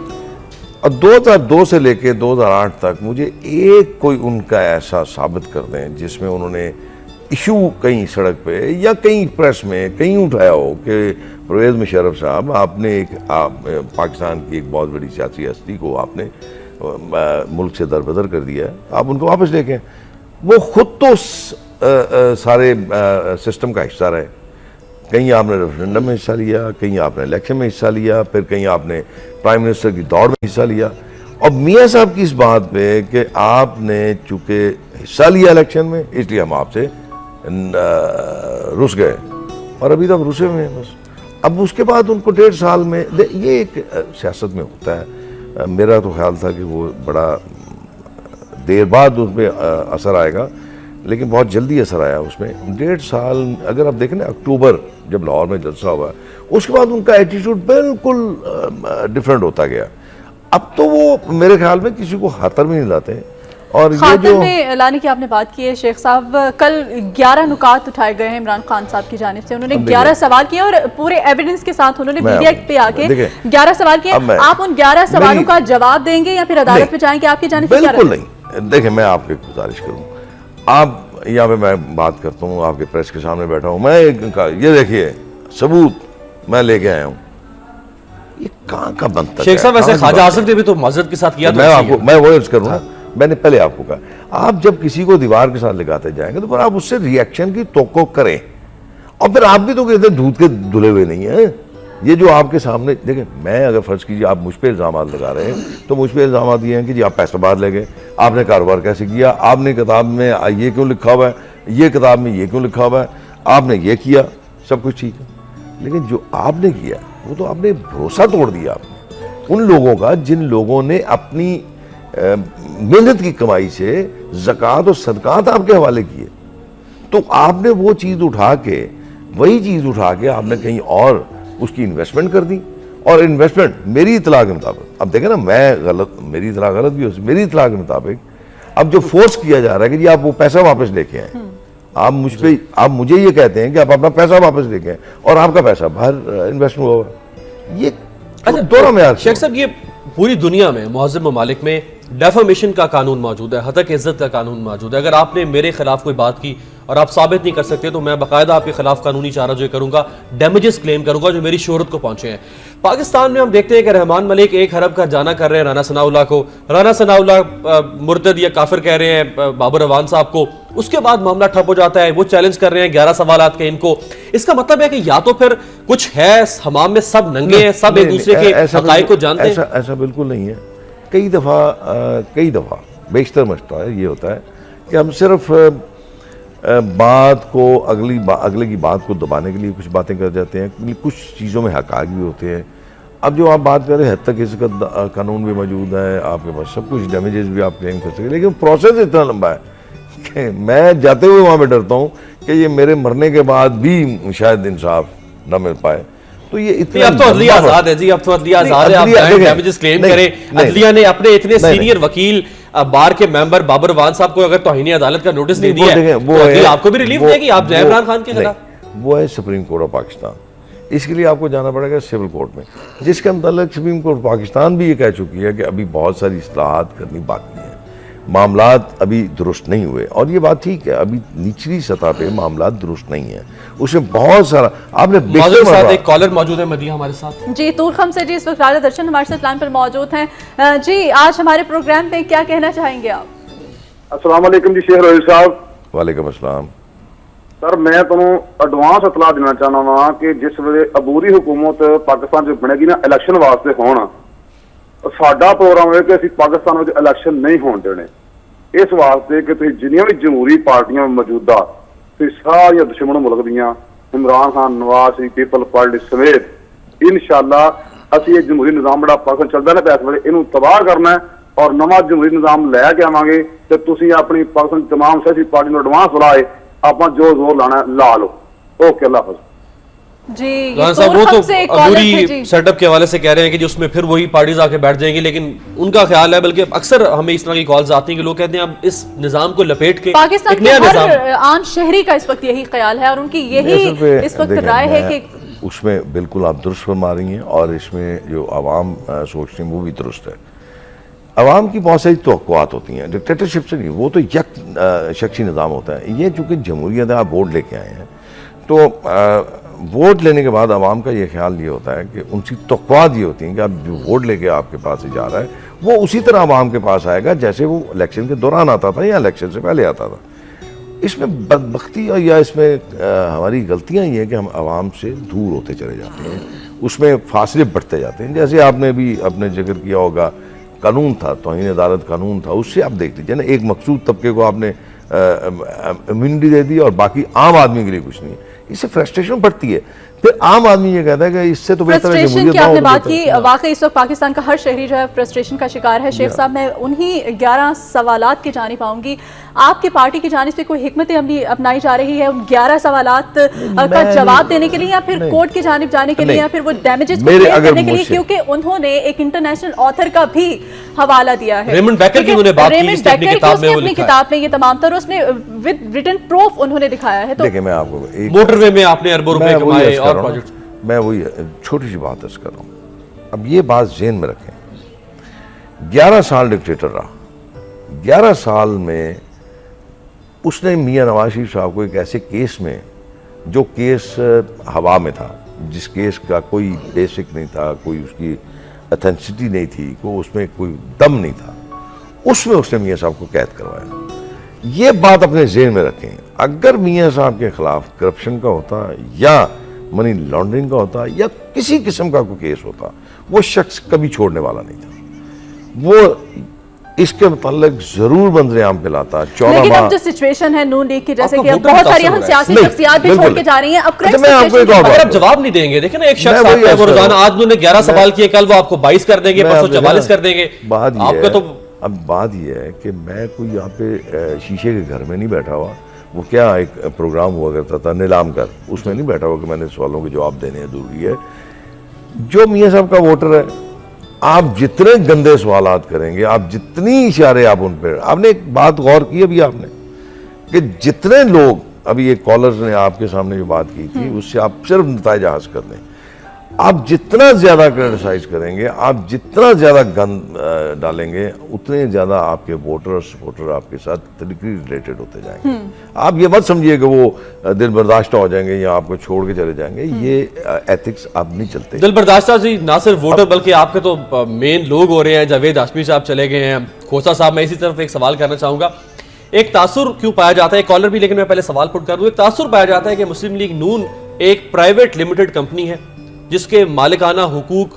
اور 2002 سے لے کے 2008 تک مجھے ایک کوئی ان کا ایسا ثابت کر دیں جس میں انہوں نے ایشو کہیں سڑک پہ یا کہیں پریس میں کہیں اٹھایا ہو کہ پرویز مشرف صاحب آپ نے پاکستان کی ایک بہت بڑی سیاسی ہستی کو آپ نے ملک سے دربدر کر دیا ہے، آپ ان کو واپس لے کے۔ وہ خود تو سارے سسٹم کا حصہ رہے، کہیں آپ نے ریفرینڈم میں حصہ لیا، کہیں آپ نے الیکشن میں حصہ لیا، پھر کہیں آپ نے پرائم منسٹر کی دوڑ میں حصہ لیا، اور میاں صاحب کی اس بات پہ کہ آپ نے چونکہ حصہ لیا الیکشن میں اس لیے ہم آپ سے رس گئے، اور ابھی تک رسے ہوئے ہیں بس۔ اب اس کے بعد ان کو 1.5 سال میں یہ ایک سیاست میں ہوتا ہے، میرا تو خیال تھا کہ وہ بڑا دیر بعد اس میں اثر آئے گا، لیکن بہت جلدی اثر آیا اس میں۔ 1.5 سال اگر آپ دیکھیں نا، اکتوبر جب لاہور میں جلسہ ہوا اس کے بعد ان کا ایٹیٹیوڈ بالکل ڈیفرنٹ ہوتا گیا۔ اب تو وہ میرے خیال میں کسی کو خاطر بھی نہیں لاتے۔ اور یہ جو میں لانے کی آپ نے بات کی ہے شیخ صاحب، کل 11 نکات اٹھائے گئے ہیں عمران خان صاحب کی جانب سے، انہوں نے 11 سوال کیے اور پورے ایویڈنس کے ساتھ انہوں نے میڈیا پہ آ کے 11 سوال کیے۔ آپ ان 11 سوالوں کا جواب دیں گے یا پھر عدالت میں جائیں گے؟ آپ کی جانب سے کیا رہے؟ بالکل نہیں۔ دیکھیں میں آپ کو ایک گزارش کروں، آپ یہاں پہ میں بات کرتا ہوں، آپ کے پریس کے سامنے بیٹھا ہوں، میں یہ دیکھیے ثبوت میں لے کے آیا ہوں، یہ کہاں کا بنتا ہے؟ شیخ صاحب ایسے خواجہ آصف نے بھی تو معذرت کے ساتھ کیا تھا۔ میں وہ عرض کروں نا، میں نے پہلے آپ کو کہا آپ جب کسی کو دیوار کے ساتھ لگاتے جائیں گے تو پھر آپ اس سے ریئیکشن کی توقع کریں، اور پھر آپ بھی تو کہتے ہیں دودھ کے دھلے ہوئے نہیں ہیں۔ یہ جو آپ کے سامنے دیکھیں، میں اگر فرض کیجیے آپ مجھ پہ الزامات لگا رہے ہیں تو مجھ پہ الزامات یہ ہیں کہ جی آپ پیسہ بعد لے گئے، آپ نے کاروبار کیسے کیا، آپ نے کتاب میں یہ کیوں لکھا ہوا ہے، یہ کتاب میں یہ کیوں لکھا ہوا ہے، آپ نے یہ کیا، سب کچھ ٹھیک ہے، لیکن جو آپ نے کیا وہ تو آپ نے بھروسہ توڑ دیا آپ نے ان لوگوں کا جن لوگوں نے اپنی محنت کی کمائی سے زکوٰۃ اور صدقات آپ کے حوالے کیے، تو آپ نے وہ چیز اٹھا کے وہی چیز اٹھا کے آپ نے کہیں اور اس کی انویسٹمنٹ کر دی، اور انویسٹمنٹ میری اطلاع کے مطابق، اب دیکھیں نا میں غلط، میری اطلاع غلط بھی ہو، میری اطلاع کے مطابق اب جو فورس کیا جا رہا ہے کہ جی آپ وہ پیسہ واپس لے کے آئیں، آپ مجھ پہ آپ مجھے یہ کہتے ہیں کہ آپ اپنا پیسہ واپس لے کے آئیں اور آپ کا پیسہ باہر انویسٹ ہوا ہوا، یہ دونوں میں شیخ صاحب یہ پوری دنیا میں معظم ممالک میں ڈیفامیشن کا قانون موجود ہے، ہتک عزت کا قانون موجود ہے۔ اگر آپ نے میرے خلاف کوئی بات کی اور آپ ثابت نہیں کر سکتے تو میں باقاعدہ آپ کے خلاف قانونی چارہ جو کروں گا, ڈیمیجز کلیم کروں گا جو میری شہرت کو پہنچے ہیں. پاکستان میں ہم دیکھتے ہیں کہ رحمان ملک 1 ارب کا جانا کر رہے ہیں رانا ثناء اللہ کو, رانا ثناء اللہ مرتد یا کافر کہہ رہے ہیں بابر اعوان صاحب کو, اس کے بعد معاملہ ٹھپ ہو جاتا ہے, وہ چیلنج کر رہے ہیں 11 سوالات کے ان کو. اس کا مطلب ہے کہ یا تو پھر کچھ ہے حمام میں سب ننگے ہیں, سب ایک دوسرے کے حقائق کو جانتے ہیں. ایسا بالکل نہیں ہے. کئی دفعہ بیشتر مسئلہ یہ ہوتا ہے کہ ہم صرف بات کو اگلے کی بات کو دبانے کے لیے کچھ باتیں کر جاتے ہیں, کچھ چیزوں میں حقائق بھی ہوتے ہیں. اب جو آپ بات کر رہے ہیں حد تک اس کا قانون بھی موجود ہے, آپ کے پاس سب کچھ ڈیمیجز بھی آپ کلیم کر سکتے, لیکن پروسیس اتنا لمبا ہے کہ میں جاتے ہوئے وہاں پہ ڈرتا ہوں کہ یہ میرے مرنے کے بعد بھی شاید انصاف نہ مل پائے. تو یہ اتنا اب تو عدلیہ آزاد ہے جی, اب تو عدلیہ آزاد ہے, آپ ڈیمیجز کلیم کریں. عدلیہ نے اپنے اتنے سینئر وکیل بار کے ممبر بابر اعوان صاحب کو اگر توہین عدالت کا نوٹس نہیں دیا ہے تو آپ کو بھی ریلیف دے گی, آپ جائیں عمران خان کے خلاف. وہ ہے سپریم کورٹ آف پاکستان, اس کے لیے آپ کو جانا پڑے گا سول کورٹ میں, جس کے متعلق سپریم کورٹ پاکستان بھی یہ کہہ چکی ہے کہ ابھی بہت ساری اصلاحات کرنی باقی ہیں, معاملات ابھی درست نہیں ہوئے. اور یہ بات ٹھیک ہے, ابھی نچلی سطح پہ معاملات درست نہیں ہیں, اس میں بہت سارا آپ نے ایک کالر موجود ہے مدیحہ ہمارے ساتھ جی تورخم سے. جی اس وقت راجہ درشن ہمارے ساتھ لائن پر موجود ہیں. جی آج ہمارے پروگرام میں کیا کہنا چاہیں گے آپ؟ السلام علیکم جی شیخ رویل صاحب. وعلیکم السلام. سر میں تمہیں ایڈوانس اطلاع دینا چاہنا وا کہ جس ویلے عبوری حکومت پاکستان جو بنے گی نا الیکشن واسطے ہونا, ساڈا پروگرام ہے کہ اسی پاکستان میں الیکشن نہیں ہون دینے, اس واسطے کہ تھی جنیاں بھی جمہوری پارٹیاں موجودہ تھی ساری دشمن ملک دیاں عمران خان, نواز شریف, پیپل پارٹی سمیت انشاءاللہ اسی یہ جمہوری نظام بڑا پاکستان چلتا ہے نا, پیسے انہوں تباہ کرنا ہے اور نواں جمہوری نظام لے کے آواں گے تے تسی اپنی پاکستان تمام سیاسی پارٹی نوں ایڈوانس بلائے آپ جو زور لانا ہے لا لو. اوکے اللہ حافظ. جی صاحب وہ تو عبوری سیٹ اپ کے حوالے سے کہہ رہے ہیں کہ اس میں پھر وہی پارٹیز آ کے بیٹھ جائیں گی, لیکن ان کا خیال ہے, بلکہ اکثر ہمیں اس طرح کی کالز آتی ہیں کہ لوگ کہتے ہیں اب اس نظام کو لپیٹ کے پاکستان کے ہر عام شہری کا اس وقت یہی خیال ہے اور ان کی یہی اس وقت رائے ہے کہ اس میں بالکل آپ درست فرما رہی ہیں, اور اس میں جو عوام سوچ رہی ہیں وہ بھی درست ہے. عوام کی بہت ساری توقعات ہوتی ہیں, ڈکٹیٹرشپ سے نہیں, وہ تو یک شخصی نظام ہوتا ہے. یہ چونکہ جمہوریت ہے, آپ ووٹ لے کے آئے ہیں, تو ووٹ لینے کے بعد عوام کا یہ خیال یہ ہوتا ہے کہ ان کی توقعات یہ ہوتی ہیں کہ اب جو ووٹ لے کے آپ کے پاس سے جا رہا ہے وہ اسی طرح عوام کے پاس آئے گا جیسے وہ الیکشن کے دوران آتا تھا یا الیکشن سے پہلے آتا تھا. اس میں بدبختی یا اس میں ہماری غلطیاں یہ ہیں کہ ہم عوام سے دور ہوتے چلے جاتے ہیں, اس میں فاصلے بڑھتے جاتے ہیں. جیسے آپ نے بھی اپنے ذکر کیا ہوگا, قانون تھا, توہین عدالت قانون تھا, اس سے آپ دیکھ لیجیے نا, ایک مخصوص طبقے کو آپ نے امیونٹی دے دی اور باقی عام آدمی کے لیے کچھ نہیں ہے. اس سے فرسٹریشن بڑھتی ہے. پھر عام آدمی یہ کہتا ہے کہ اس سے تو بہتر ہے فرسٹریشن کی آپ نے بات کی, واقعی اس وقت پاکستان کا ہر شہری جو ہے فرسٹریشن کا شکار ہے. شیخ صاحب میں انہی 11 سوالات کی جانب آؤں گی. آپ کی پارٹی کی جانب سے کوئی حکمت عملی اپنائی جا رہی ہے 11 سوالات کا جواب دینے کے لیے, یا پھر کورٹ کی جانب جانے کے لیے, یا پھر وہ ڈیمیجز کو کلیئر کرنے کے لیے, کیونکہ انہوں نے ایک انٹرنیشنل آتھر کا بھی حوالہ دیا ہے, ریمنڈ بیکر کی انہوں نے بات کی, اس نے اپنی کتاب میں یہ تمام تر اس نے ود ریٹن پروف انہوں نے دکھایا ہے. تو دیکھیں میں آپ کو موٹر وے میں آپ نے اربوں روپے کمائے اور پروجیکٹ, میں وہی چھوٹی سی بات عرض کر رہا ہوں. اب یہ بات ذہن میں رکھیں, 11 سال ڈکٹیٹر رہا, 11 سال میں اس نے میاں نواز شریف صاحب کو ایک ایسے کیس میں, جو کیس ہوا میں تھا, جس کیس کا کوئی بیسک نہیں تھا, کوئی اس کی اتھینسٹی نہیں تھی, کوئی اس میں کوئی دم نہیں تھا, اس میں اس نے میاں صاحب کو قید کروایا. یہ بات اپنے ذہن میں رکھیں. اگر میاں صاحب کے خلاف کرپشن کا ہوتا یا منی لانڈرنگ کا ہوتا یا کسی قسم کا کوئی کیس ہوتا, وہ شخص کبھی چھوڑنے والا نہیں تھا. وہ اس کے متعلق ضرور منظر عام پہ لاتا. لیکن اب جو سچویشن ہے نون لیگ کی, جیسے کہ بہت ساری اہم سیاسی شخصیات بھی چھوڑ کے جا رہی ہیں, اب جواب نہیں دیں گے. دیکھیں نا, ایک شخص آتا ہے وہ روزانہ, آج انہوں نے 11 سوال کیے, کل وہ آپ کو 22 کر دیں گے, پرسوں 44 کر دیں گے. آپ کا تو اب بات یہ ہے کہ میں کوئی یہاں پہ شیشے کے گھر میں نہیں بیٹھا ہوا. وہ کیا ایک پروگرام ہوا کرتا تھا نیلام کر, اس میں نہیں بیٹھا ہوا کہ میں نے سوالوں کے جواب دینے ہیں. ضروری ہے جو میاں صاحب کا ووٹر ہے, آپ جتنے گندے سوالات کریں گے, آپ جتنی اشارے آپ ان پہ, آپ نے ایک بات غور کی ابھی آپ نے, کہ جتنے لوگ ابھی ایک کالرز نے آپ کے سامنے جو بات کی تھی, اس سے آپ صرف نتائج حاصل کر دیں. آپ جتنا زیادہ کرٹیسائز کریں گے, آپ جتنا زیادہ گند ڈالیں گے, اتنے زیادہ آپ کے ووٹر اور سپورٹر آپ کے ساتھ طریقے ریلیٹڈ ہوتے جائیں گے. آپ یہ مت سمجھیے کہ وہ دل برداشتہ ہو جائیں گے یا آپ کو چھوڑ کے چلے جائیں گے, یہ ایتھکس اب نہیں چلتے. دل برداشتہ جی نہ صرف ووٹر بلکہ آپ کے تو مین لوگ ہو رہے ہیں. جاوید ہاشمی صاحب چلے گئے ہیں, کھوسا صاحب. میں اسی طرف ایک سوال کرنا چاہوں گا. ایک تاثر کیوں پایا جاتا ہے, ایک کالر بھی, لیکن میں پہلے سوال پٹ کر دوں. ایک تاثر پایا جاتا ہے کہ مسلم لیگ نون ایک پرائیویٹ لمیٹڈ کمپنی ہے جس کے مالکانہ حقوق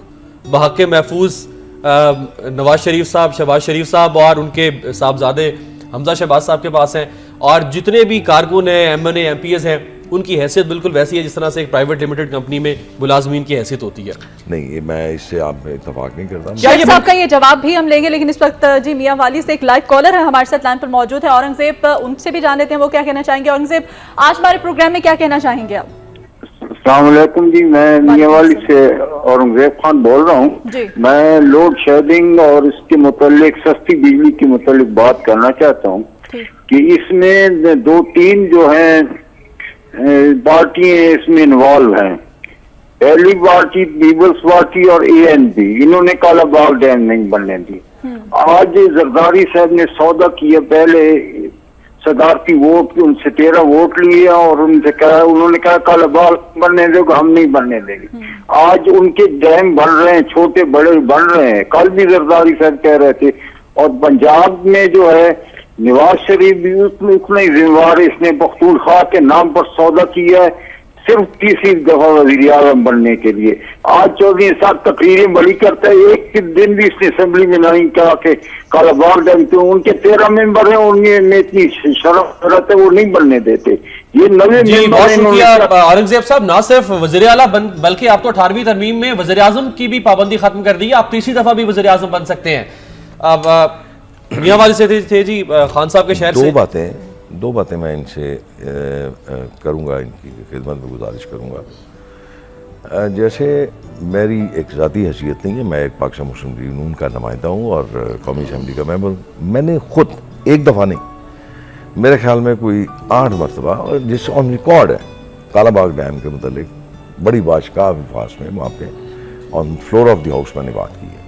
بحق محفوظ نواز شریف صاحب, شہباز شریف صاحب اور ان کے صاحبزادے حمزہ شہباز صاحب کے پاس ہیں, اور جتنے بھی کارکن ہیں, ایم این اے, ایم پی ایز ہیں, ان کی حیثیت بالکل ویسی ہے جس طرح سے ایک پرائیویٹ لمیٹڈ کمپنی میں ملازمین کی حیثیت ہوتی ہے. نہیں, یہ میں اس سے آپ اتفاق نہیں کرتا. شیخ صاحب کا یہ جواب بھی ہم لیں گے, لیکن اس وقت جی میاں والی سے ایک لائیو کالر ہے ہمارے ساتھ لائن پر موجود ہے, اورنگزیب. ان سے بھی جان لیتے ہیں وہ کیا کہنا چاہیں گے. اورنگزیب, آج ہمارے پروگرام میں کیا کہنا چاہیں گے آپ؟ السلام علیکم جی, میں میاں والی سے اورنگزیب خان بول رہا ہوں. میں لوڈ شیڈنگ اور اس کے متعلق سستی بجلی کے متعلق بات کرنا چاہتا ہوں کہ اس میں 2-3 جو ہیں پارٹیاں اس میں انوالو ہیں. پہلی پارٹی پیپلز پارٹی اور اے این پی, انہوں نے کالا باغ ڈیم نہیں بننے دی. آج زرداری صاحب نے سودا کیا, پہلے صدارتی ووٹ ان سے 13 ووٹ لیے اور ان سے کہا, انہوں نے کہا کالا باغ بننے دے گا, ہم نہیں بننے دیں گے. آج ان کے ڈیم بن رہے ہیں, چھوٹے بڑے بن رہے ہیں. کل بھی زرداری صاحب کہہ رہے تھے. اور پنجاب میں جو ہے نواز شریف بھی اتنا ہی ذمہ دار ہے, اس نے پختونخوا کے نام پر سودا کیا ہے صرف 30 دفعہ وزیر اعظم بننے کے لیے. آج چودھری صاحب تقریریں بڑی کرتا ہے, ایک دن بھی اس نے اسمبلی میں نہیں کہا کہ کالا باغ ڈیم کیوں. ان کے 13 ممبر ہیں, ان میں اتنی شرف رہتا ہے, وہ نہیں بننے دیتے. یہ نوے بہت شکریہ اورنگزیب صاحب. نہ صرف وزیر اعلیٰ بلکہ آپ تو 18ویں ترمیم میں وزیر اعظم کی بھی پابندی ختم کر دی ہے, آپ 30 دفعہ بھی وزیر اعظم بن سکتے ہیں. اب میاں والی سے تھے جی خان صاحب کے شہر سے. دو باتیں میں ان سے کروں گا, ان کی خدمت میں گزارش کروں گا. جیسے میری ایک ذاتی حیثیت نہیں ہے, میں ایک پاکستان مسلم لیگ نون کا نمائندہ ہوں اور قومی اسمبلی کا ممبر ہوں. میں نے خود ایک دفعہ نہیں, میرے خیال میں کوئی 8 مرتبہ, اور جس آن ریکارڈ ہے, کالا باغ ڈیم کے متعلق بڑی باشگاہ الفاظ میں وہاں پہ on floor of the house میں نے بات کی ہے.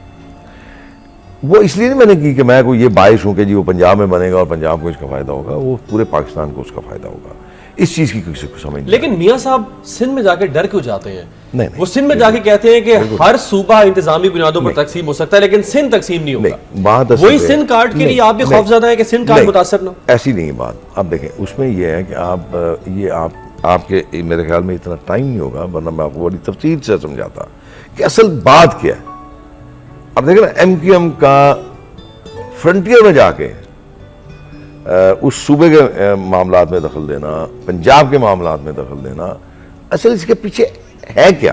وہ اس لیے نہیں میں نے کی کہ میں کوئی یہ باعث ہوں کہ جی وہ پنجاب میں بنے گا اور پنجاب کو اس کا فائدہ ہوگا, وہ پورے پاکستان کو اس کا فائدہ ہوگا. اس چیز کی کسی کو سمجھ نہیں. لیکن میاں صاحب سندھ میں جا کے ڈر کیوں جاتے ہیں؟ نہیں, وہ سندھ میں جا کے کہتے ہیں کہ ہر صوبہ انتظامی بنیادوں پر تقسیم ہو سکتا ہے لیکن سندھ تقسیم نہیں ہوگا. وہی سندھ کارڈ کے لیے آپ بھی خوف زدہ ہیں کہ سندھ کارڈ متاثر نہ ہو. ایسی نہیں بات. اب دیکھیں, اس میں یہ ہے کہ آپ کے میرے خیال میں اتنا ٹائم نہیں ہوگا, ورنہ میں آپ کو بڑی تفصیل سے سمجھاتا کہ اصل بات کیا ہے. اب دیکھیں نا, ایم کیو ایم کا فرنٹیئر میں جا کے اس صوبے کے معاملات میں دخل دینا, پنجاب کے معاملات میں دخل دینا, اصل اس کے پیچھے ہے کیا؟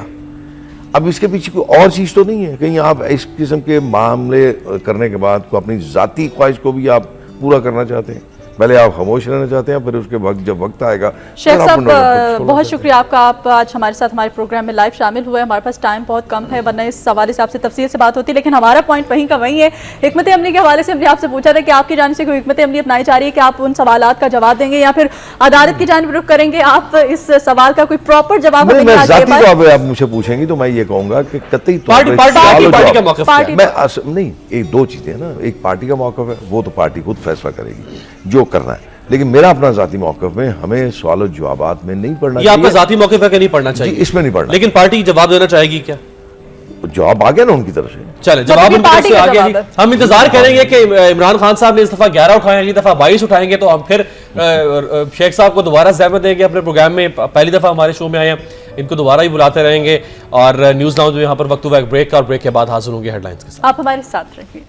اب اس کے پیچھے کوئی اور چیز تو نہیں ہے. کہیں آپ اس قسم کے معاملے کرنے کے بعد کو اپنی ذاتی خواہش کو بھی آپ پورا کرنا چاہتے ہیں, پہلے آپ خاموش رہنا چاہتے ہیں, پھر اس کے وقت جب وقت آئے گا. شیخ صاحب بہت شکریہ آپ کا, آپ آج ہمارے ساتھ ہمارے پروگرام میں لائیو شامل ہوئے. ہمارے پاس ٹائم بہت کم ہے, ورنہ اس حوالے سے آپ سے تفصیل سے بات ہوتی, لیکن ہمارا پوائنٹ وہیں کا وہیں ہے. حکمت عملی کے حوالے سے ہم نے آپ سے پوچھا تھا کہ آپ کی جانب سے کوئی حکمت عملی اپنائی جا رہی ہے کہ آپ ان سوالات کا جواب دیں گے یا پھر عدالت کی جانب رخ کریں گے. آپ اس سوال کا کوئی پراپر جواب ہمیں نہیں. ذاتی طور پہ آپ مجھ سے پوچھیں گی تو میں یہ کہوں گا کہ قطعی طور پہ نہیں, ایک 2 چیزیں ہیں نا. ایک پارٹی کا موقف ہے, وہ تو پارٹی خود فیصلہ کرے گی جو کرنا ہے, لیکن میرا اپنا ذاتی موقف میں ہمیں سوال و جوابات میں نہیں پڑھنا چاہیے. یہ آپ کا ذاتی موقف ہے کہ نہیں پڑھنا چاہیے؟ اس میں نہیں پڑھنا. لیکن پارٹی جواب دینا چاہے گی کیا؟ جواب آ گیا نا ان کی طرف سے. چلے جواب ان کی طرف سے آ گیا. ہم انتظار کریں گے کہ عمران خان صاحب نے اس دفعہ 11 اٹھائیں, اگلی دفعہ 22 اٹھائیں گے تو ہم پھر شیخ صاحب کو دوبارہ زحمت دیں گے اپنے پروگرام میں. پہلی دفعہ ہمارے شو میں آئے ہیں, ان کو دوبارہ ہی بلاتے رہیں گے. اور نیوز ناؤ جو یہاں پر وقت ہوا ایک بریک کا, اور بریک کے بعد حاضر ہوں گے ہیڈ لائنز کے ساتھ. آپ ہمارے ساتھ رہیے.